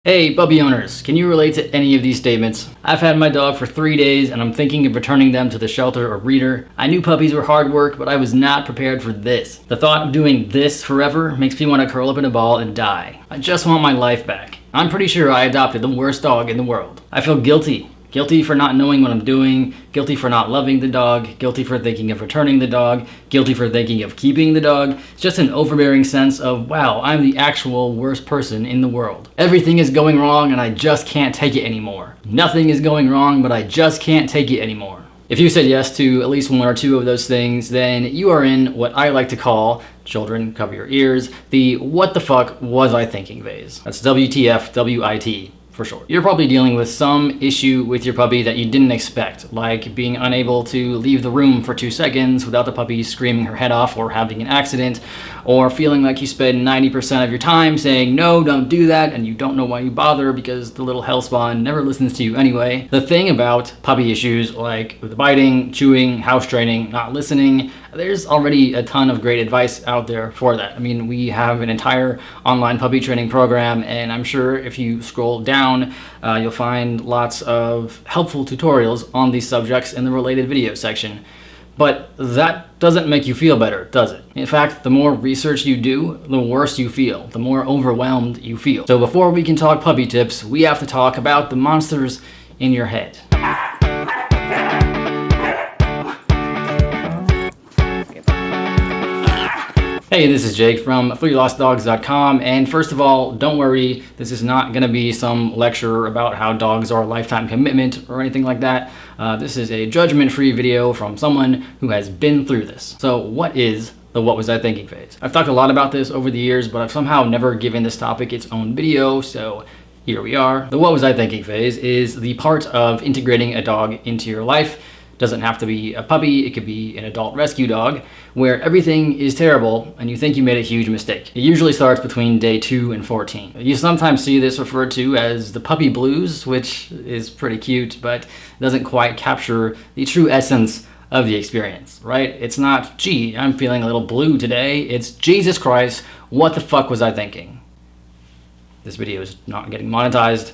Hey, puppy owners, can you relate to any of these statements? I've had my dog for 3 days and I'm thinking of returning them to the shelter or breeder. I knew puppies were hard work, but I was not prepared for this. The thought of doing this forever makes me want to curl up in a ball and die. I just want my life back. I'm pretty sure I adopted the worst dog in the world. I feel guilty. Guilty for not knowing what I'm doing, guilty for not loving the dog, guilty for thinking of returning the dog, guilty for thinking of keeping the dog. It's just an overbearing sense of, wow, I'm the actual worst person in the world. Everything is going wrong and I just can't take it anymore. Nothing is going wrong, but I just can't take it anymore. If you said yes to at least one or two of those things, then you are in what I like to call, children, cover your ears, the what the fuck was I thinking phase. That's WTFWIT. For sure. You're probably dealing with some issue with your puppy that you didn't expect, like being unable to leave the room for 2 seconds without the puppy screaming her head off or having an accident, or feeling like you spend 90% of your time saying, no, don't do that, and you don't know why you bother because the little hellspawn never listens to you anyway. The thing about puppy issues like the biting, chewing, house training, not listening, there's already a ton of great advice out there for that. I mean, we have an entire online puppy training program, and I'm sure if you scroll down, you'll find lots of helpful tutorials on these subjects in the related video section. But that doesn't make you feel better, does it? In fact, the more research you do, the worse you feel, the more overwhelmed you feel. So before we can talk puppy tips, we have to talk about the monsters in your head. Hey, this is Jake from FreeLostDogs.com, and first of all, don't worry, this is not going to be some lecture about how dogs are a lifetime commitment or anything like that. This is a judgment-free video from someone who has been through this. So what is the what was I thinking phase? I've talked a lot about this over the years, but I've somehow never given this topic its own video, so here we are. The what was I thinking phase is the part of integrating a dog into your life. Doesn't have to be a puppy, it could be an adult rescue dog, where everything is terrible and you think you made a huge mistake. It usually starts between day 2 and 14. You sometimes see this referred to as the puppy blues, which is pretty cute, but doesn't quite capture the true essence of the experience, right? It's not, gee, I'm feeling a little blue today. It's, Jesus Christ, what the fuck was I thinking? This video is not getting monetized.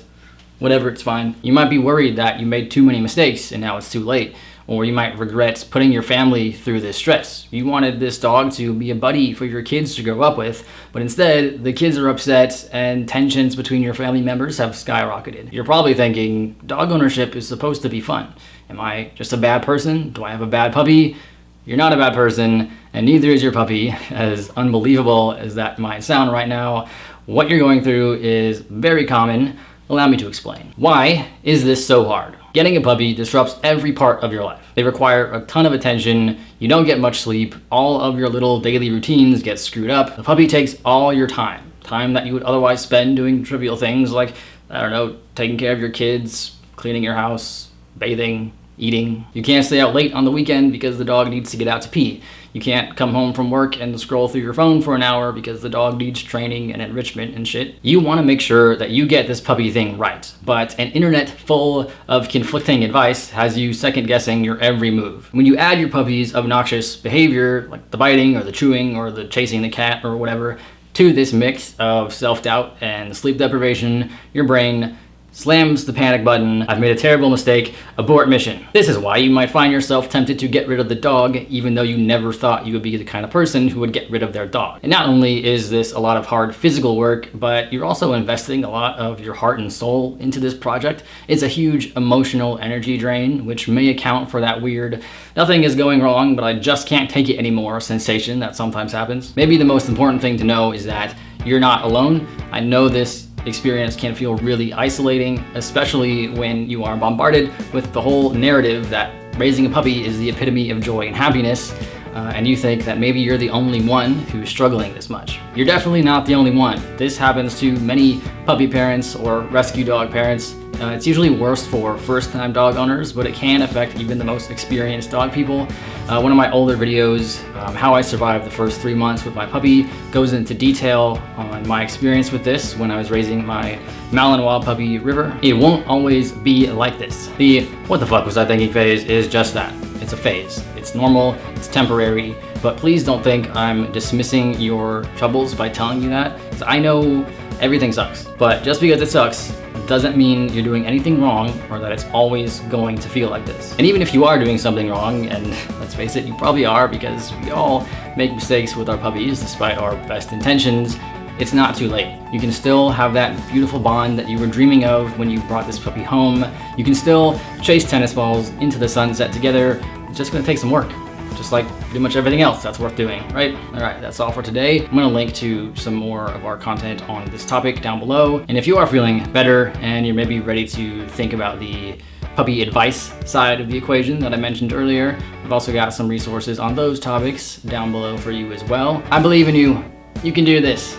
Whatever, it's fine. You might be worried that you made too many mistakes and now it's too late. Or you might regret putting your family through this stress. You wanted this dog to be a buddy for your kids to grow up with, but instead the kids are upset and tensions between your family members have skyrocketed. You're probably thinking, dog ownership is supposed to be fun. Am I just a bad person? Do I have a bad puppy? You're not a bad person, and neither is your puppy. As unbelievable as that might sound right now, what you're going through is very common. Allow me to explain. Why is this so hard? Getting a puppy disrupts every part of your life. They require a ton of attention, you don't get much sleep, all of your little daily routines get screwed up. The puppy takes all your time that you would otherwise spend doing trivial things like, I don't know, taking care of your kids, cleaning your house, bathing, eating. You can't stay out late on the weekend because the dog needs to get out to pee. You can't come home from work and scroll through your phone for an hour because the dog needs training and enrichment and shit. You want to make sure that you get this puppy thing right, but an internet full of conflicting advice has you second guessing your every move. When you add your puppy's obnoxious behavior, like the biting or the chewing or the chasing the cat or whatever, to this mix of self-doubt and sleep deprivation, your brain slams the panic button. I've made a terrible mistake. Abort mission. This is why you might find yourself tempted to get rid of the dog, even though you never thought you would be the kind of person who would get rid of their dog. And not only is this a lot of hard physical work, but you're also investing a lot of your heart and soul into this project. It's a huge emotional energy drain, which may account for that weird, nothing is going wrong, but I just can't take it anymore sensation that sometimes happens. Maybe the most important thing to know is that you're not alone. I know this experience can feel really isolating, especially when you are bombarded with the whole narrative that raising a puppy is the epitome of joy and happiness, and you think that maybe you're the only one who's struggling this much. You're definitely not the only one. This happens to many puppy parents or rescue dog parents. It's usually worse for first-time dog owners, but it can affect even the most experienced dog people. One of my older videos, how I survived the first 3 months with my puppy, goes into detail on my experience with this when I was raising my Malinois puppy, River. It won't always be like this. The what the fuck was I thinking phase is just that. It's a phase. It's normal, it's temporary, but please don't think I'm dismissing your troubles by telling you that. So I know Everything sucks. But just because it sucks doesn't mean you're doing anything wrong or that it's always going to feel like this. And even if you are doing something wrong, and let's face it, you probably are, because we all make mistakes with our puppies despite our best intentions, it's not too late. You can still have that beautiful bond that you were dreaming of when you brought this puppy home. You can still chase tennis balls into the sunset together. It's just gonna take some work. Just like pretty much everything else that's worth doing, right? All right, that's all for today. I'm gonna link to some more of our content on this topic down below. And if you are feeling better and you're maybe ready to think about the puppy advice side of the equation that I mentioned earlier, I've also got some resources on those topics down below for you as well. I believe in you. You can do this.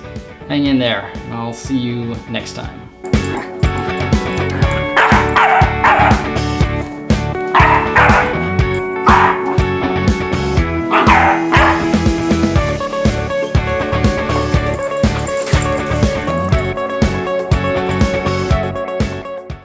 Hang in there. I'll see you next time.